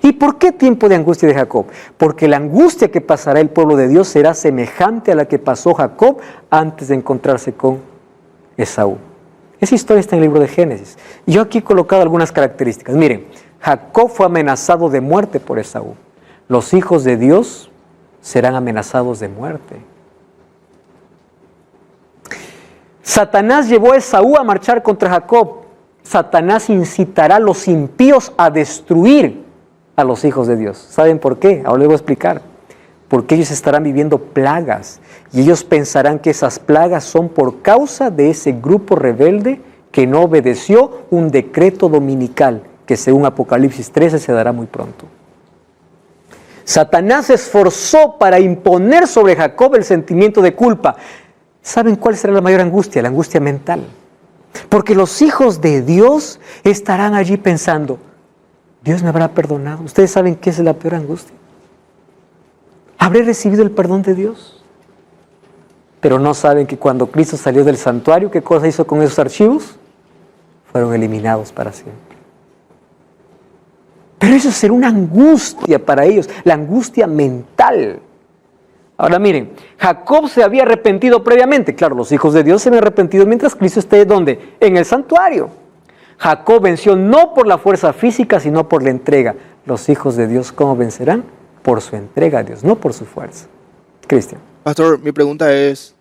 ¿Y por qué tiempo de angustia de Jacob? Porque la angustia que pasará el pueblo de Dios será semejante a la que pasó Jacob antes de encontrarse con Esaú. Esa historia está en el libro de Génesis. Yo aquí he colocado algunas características. Miren, Jacob fue amenazado de muerte por Esaú. Los hijos de Dios serán amenazados de muerte. Satanás llevó a Esaú a marchar contra Jacob. Satanás incitará a los impíos a destruir a los hijos de Dios. ¿Saben por qué? Ahora les voy a explicar. Porque ellos estarán viviendo plagas y ellos pensarán que esas plagas son por causa de ese grupo rebelde que no obedeció un decreto dominical que según Apocalipsis 13 se dará muy pronto. Satanás se esforzó para imponer sobre Jacob el sentimiento de culpa. ¿Saben cuál será la mayor angustia? La angustia mental. Porque los hijos de Dios estarán allí pensando, Dios me habrá perdonado. ¿Ustedes saben qué es la peor angustia? ¿Habré recibido el perdón de Dios? Pero no saben que cuando Cristo salió del santuario, ¿qué cosa hizo con esos archivos? Fueron eliminados para siempre. Pero eso será una angustia para ellos, la angustia mental. Ahora miren, Jacob se había arrepentido previamente. Claro, los hijos de Dios se habían arrepentido mientras Cristo esté ¿dónde? En el santuario. Jacob venció no por la fuerza física, sino por la entrega. Los hijos de Dios, ¿cómo vencerán? Por su entrega a Dios, no por su fuerza. Cristian. Pastor, mi pregunta es,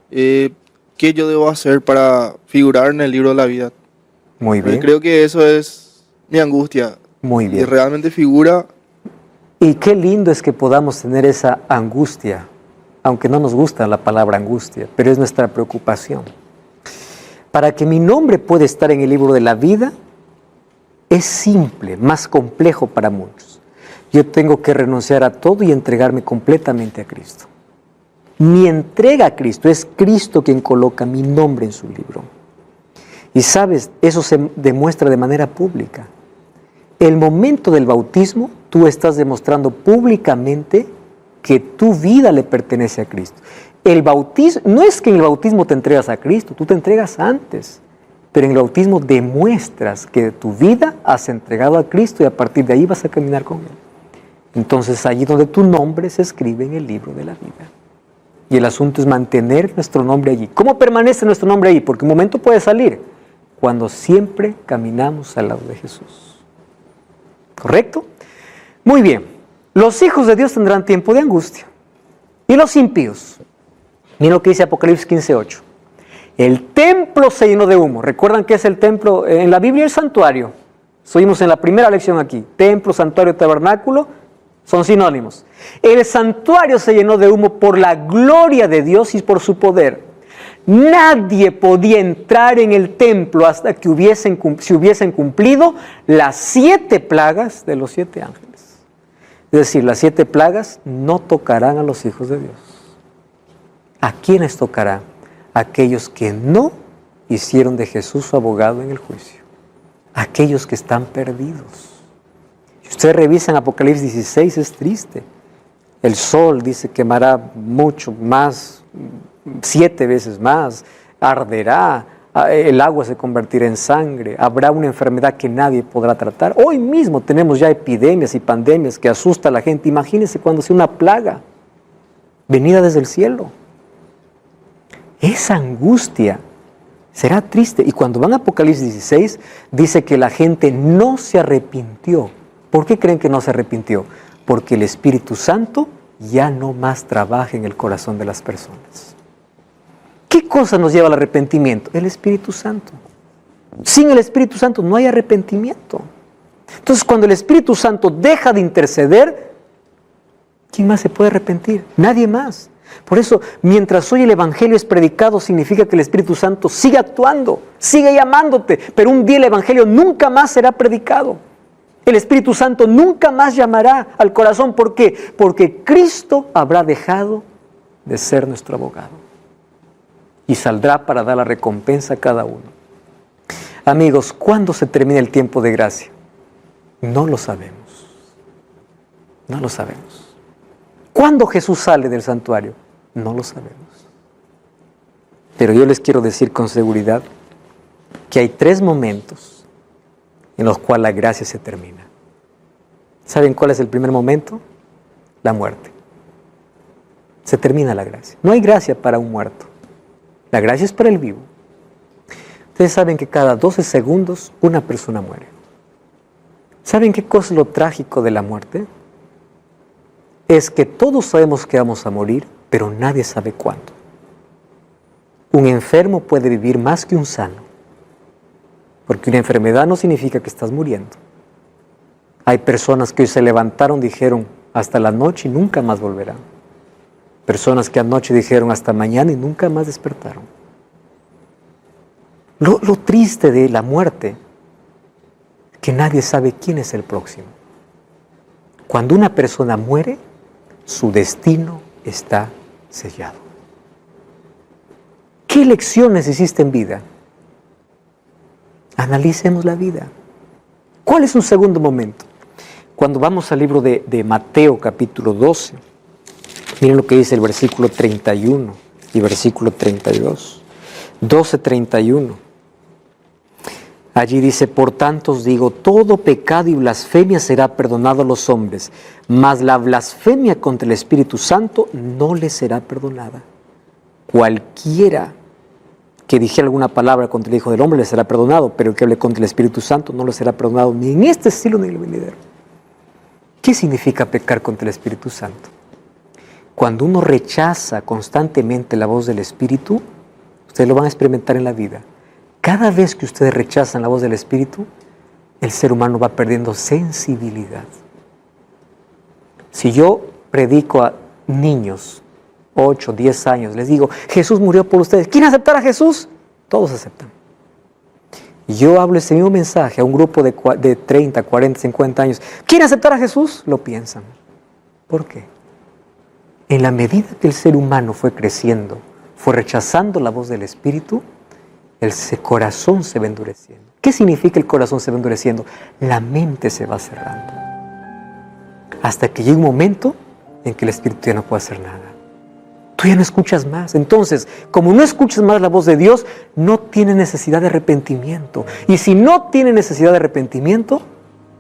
¿qué yo debo hacer para figurar en el libro de la vida? Muy bien. Creo que eso es mi angustia. Muy bien. Y realmente figura. Y qué lindo es que podamos tener esa angustia, aunque no nos gusta la palabra angustia, pero es nuestra preocupación. Para que mi nombre pueda estar en el libro de la vida, es simple, más complejo para muchos. Yo tengo que renunciar a todo y entregarme completamente a Cristo. Mi entrega a Cristo, es Cristo quien coloca mi nombre en su libro. Y sabes, eso se demuestra de manera pública. El momento del bautismo, tú estás demostrando públicamente que tu vida le pertenece a Cristo. El bautismo, no es que en el bautismo te entregas a Cristo, tú te entregas antes, pero en el bautismo demuestras que tu vida has entregado a Cristo y a partir de ahí vas a caminar con Él. Entonces allí donde tu nombre se escribe en el libro de la vida. Y el asunto es mantener nuestro nombre allí. ¿Cómo permanece nuestro nombre allí? Porque un momento puede salir cuando siempre caminamos al lado de Jesús. ¿Correcto? Muy bien. Los hijos de Dios tendrán tiempo de angustia. ¿Y los impíos? Miren lo que dice Apocalipsis 15:8. El templo se llenó de humo. ¿Recuerdan qué es el templo? En la Biblia el santuario. Subimos en la primera lección aquí. Templo, santuario, tabernáculo son sinónimos. El santuario se llenó de humo por la gloria de Dios y por su poder. Nadie podía entrar en el templo hasta que se hubiesen cumplido las 7 plagas de los 7 ángeles. Es decir, las 7 plagas no tocarán a los hijos de Dios. ¿A quiénes tocarán? Aquellos que no hicieron de Jesús su abogado en el juicio. Aquellos que están perdidos. Si ustedes revisan Apocalipsis 16, es triste. El sol, dice, quemará mucho más, 7 veces más, arderá, el agua se convertirá en sangre, habrá una enfermedad que nadie podrá tratar. Hoy mismo tenemos ya epidemias y pandemias que asustan a la gente. Imagínense cuando sea una plaga venida desde el cielo. Esa angustia será triste. Y cuando van a Apocalipsis 16, dice que la gente no se arrepintió. ¿Por qué creen que no se arrepintió? Porque el Espíritu Santo ya no más trabaja en el corazón de las personas. ¿Qué cosa nos lleva al arrepentimiento? El Espíritu Santo. Sin el Espíritu Santo no hay arrepentimiento. Entonces, cuando el Espíritu Santo deja de interceder, ¿quién más se puede arrepentir? Nadie más. Por eso, mientras hoy el Evangelio es predicado, significa que el Espíritu Santo sigue actuando, sigue llamándote, pero un día el Evangelio nunca más será predicado. El Espíritu Santo nunca más llamará al corazón. ¿Por qué? Porque Cristo habrá dejado de ser nuestro abogado y saldrá para dar la recompensa a cada uno. Amigos, ¿cuándo se termina el tiempo de gracia? No lo sabemos. No lo sabemos. ¿Cuándo Jesús sale del santuario? No lo sabemos. Pero yo les quiero decir con seguridad que hay 3 momentos en los cuales la gracia se termina. ¿Saben cuál es el primer momento? La muerte. Se termina la gracia. No hay gracia para un muerto. La gracia es para el vivo. Ustedes saben que cada 12 segundos una persona muere. ¿Saben qué cosa es lo trágico de la muerte? Es que todos sabemos que vamos a morir, pero nadie sabe cuándo. Un enfermo puede vivir más que un sano, porque una enfermedad no significa que estás muriendo. Hay personas que hoy se levantaron, dijeron hasta la noche y nunca más volverán. Personas que anoche dijeron hasta mañana y nunca más despertaron. Lo triste de la muerte es que nadie sabe quién es el próximo. Cuando una persona muere, su destino está sellado. ¿Qué lecciones hiciste en vida? Analicemos la vida. ¿Cuál es un segundo momento? Cuando vamos al libro de Mateo capítulo 12, miren lo que dice el versículo 31 y versículo 32. 12:31. Allí dice, por tanto os digo, todo pecado y blasfemia será perdonado a los hombres, mas la blasfemia contra el Espíritu Santo no le será perdonada. Cualquiera que dijera alguna palabra contra el Hijo del Hombre le será perdonado, pero el que hable contra el Espíritu Santo no le será perdonado ni en este siglo ni en el venidero. ¿Qué significa pecar contra el Espíritu Santo? Cuando uno rechaza constantemente la voz del Espíritu, ustedes lo van a experimentar en la vida. Cada vez que ustedes rechazan la voz del Espíritu, el ser humano va perdiendo sensibilidad. Si yo predico a niños, 8, 10 años, les digo, Jesús murió por ustedes, ¿quieren aceptar a Jesús? Todos aceptan. Yo hablo ese mismo mensaje a un grupo de 30, 40, 50 años, ¿quieren aceptar a Jesús? Lo piensan. ¿Por qué? En la medida que el ser humano fue creciendo, fue rechazando la voz del Espíritu, el corazón se va endureciendo. ¿Qué significa el corazón se va endureciendo? La mente se va cerrando. Hasta que llega un momento en que el Espíritu ya no puede hacer nada. Tú ya no escuchas más. Entonces, como no escuchas más la voz de Dios, no tiene necesidad de arrepentimiento. Y si no tiene necesidad de arrepentimiento,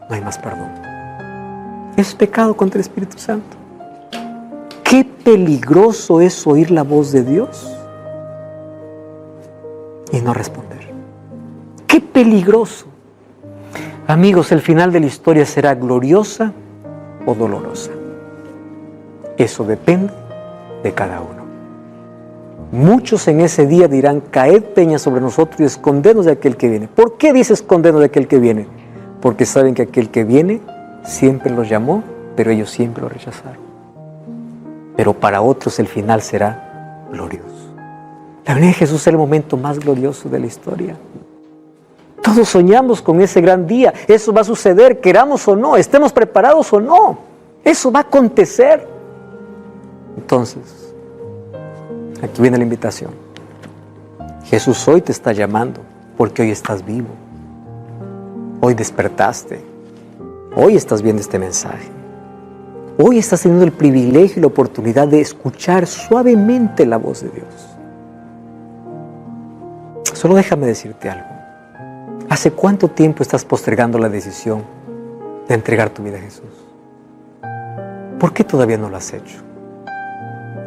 no hay más perdón. Es pecado contra el Espíritu Santo. Qué peligroso es oír la voz de Dios y no responder. ¡Qué peligroso! Amigos, el final de la historia será gloriosa o dolorosa. Eso depende de cada uno. Muchos en ese día dirán, caed peña sobre nosotros y escondenos de aquel que viene. ¿Por qué dice escondenos de aquel que viene? Porque saben que aquel que viene siempre los llamó, pero ellos siempre lo rechazaron. Pero para otros el final será glorioso. La venida de Jesús es el momento más glorioso de la historia. Todos soñamos con ese gran día. Eso va a suceder, queramos o no, estemos preparados o no. Eso va a acontecer. Entonces, aquí viene la invitación. Jesús hoy te está llamando porque hoy estás vivo. Hoy despertaste. Hoy estás viendo este mensaje. Hoy estás teniendo el privilegio y la oportunidad de escuchar suavemente la voz de Dios. Solo déjame decirte algo. ¿Hace cuánto tiempo estás postergando la decisión de entregar tu vida a Jesús? ¿Por qué todavía no lo has hecho?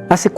¿Hace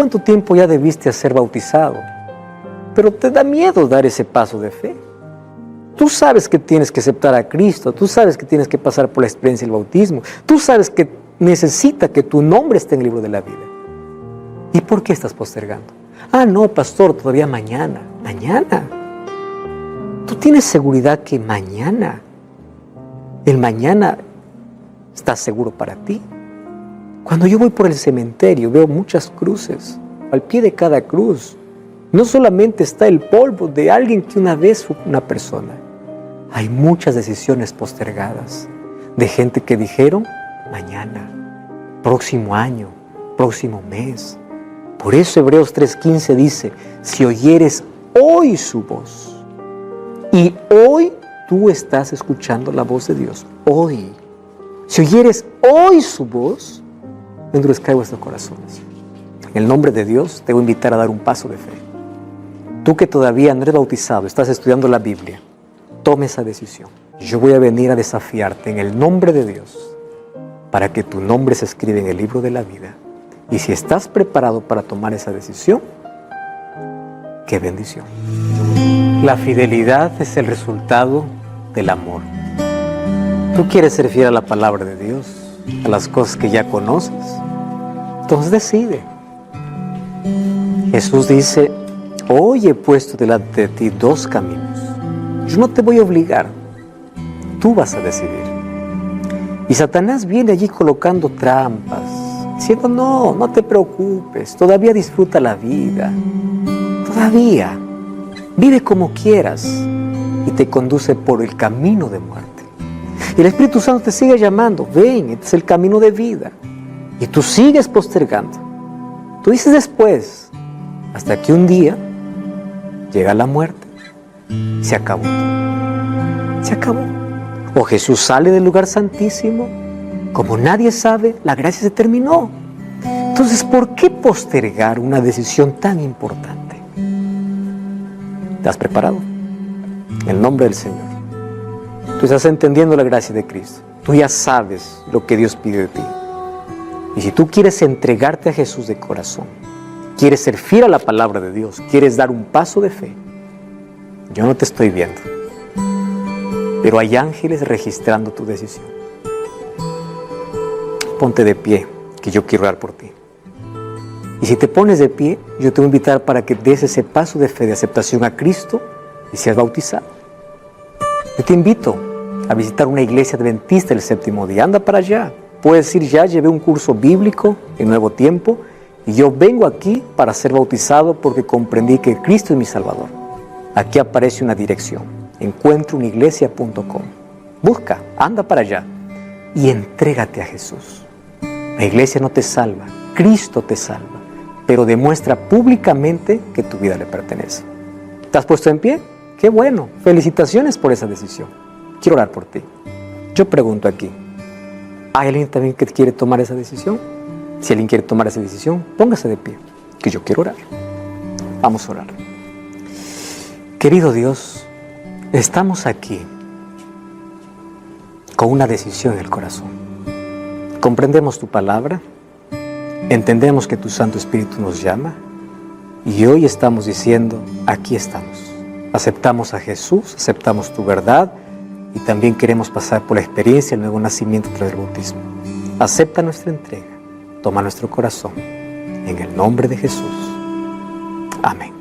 cuánto tiempo ya debiste ser bautizado, pero te da miedo dar ese paso de fe. Tú sabes que tienes que aceptar a Cristo, tú sabes que tienes que pasar por la experiencia del bautismo, tú sabes que necesita que tu nombre esté en el libro de la vida. ¿Y por qué estás postergando? Ah, no, pastor, todavía mañana. Mañana. Tú tienes seguridad que mañana, el mañana está seguro para ti. Cuando yo voy por el cementerio veo muchas cruces. Al pie de cada cruz no solamente está el polvo de alguien que una vez fue una persona. Hay muchas decisiones postergadas de gente que dijeron mañana, próximo año, próximo mes. Por eso Hebreos 3:15 dice, si oyeres hoy su voz, y hoy tú estás escuchando la voz de Dios, hoy. Si oyeres hoy su voz, no endurezcáis vuestros corazones. En el nombre de Dios te voy a invitar a dar un paso de fe. Tú que todavía no eres bautizado, estás estudiando la Biblia, tome esa decisión. Yo voy a venir a desafiarte en el nombre de Dios para que tu nombre se escriba en el libro de la vida. Y si estás preparado para tomar esa decisión, ¡qué bendición! La fidelidad es el resultado del amor. ¿Tú quieres ser fiel a la palabra de Dios, a las cosas que ya conoces? Entonces decide. Jesús dice, hoy he puesto delante de ti dos caminos. Yo no te voy a obligar, tú vas a decidir. Y Satanás viene allí colocando trampas, diciendo, no te preocupes, todavía disfruta la vida, todavía, vive como quieras, y te conduce por el camino de muerte. Y el Espíritu Santo te sigue llamando, ven, este es el camino de vida, y tú sigues postergando. Tú dices después, hasta que un día llega la muerte, se acabó. Se acabó. O Jesús sale del lugar santísimo, como nadie sabe, la gracia se terminó. Entonces, ¿por qué postergar una decisión tan importante? ¿Estás preparado? En el nombre del Señor. Tú estás entendiendo la gracia de Cristo. Tú ya sabes lo que Dios pide de ti. Y si tú quieres entregarte a Jesús de corazón, quieres ser fiel a la palabra de Dios, quieres dar un paso de fe, yo no te estoy viendo, pero hay ángeles registrando tu decisión. Ponte de pie, que yo quiero orar por ti. Y si te pones de pie, yo te voy a invitar para que des ese paso de fe, de aceptación a Cristo y seas bautizado. Yo te invito a visitar una iglesia adventista el séptimo día. Anda para allá. Puedes ir ya, llevé un curso bíblico en Nuevo Tiempo y yo vengo aquí para ser bautizado porque comprendí que Cristo es mi Salvador. Aquí aparece una dirección, encuentrouniglesia.com. Busca, anda para allá y entrégate a Jesús. La iglesia no te salva, Cristo te salva, pero demuestra públicamente que tu vida le pertenece. ¿Te has puesto en pie? ¡Qué bueno! Felicitaciones por esa decisión. Quiero orar por ti. Yo pregunto aquí, ¿hay alguien también que quiere tomar esa decisión? Si alguien quiere tomar esa decisión, póngase de pie, que yo quiero orar. Vamos a orar. Querido Dios, estamos aquí con una decisión en el corazón. Comprendemos tu palabra, entendemos que tu Santo Espíritu nos llama y hoy estamos diciendo, aquí estamos. Aceptamos a Jesús, aceptamos tu verdad y también queremos pasar por la experiencia del nuevo nacimiento a través del bautismo. Acepta nuestra entrega, toma nuestro corazón, en el nombre de Jesús. Amén.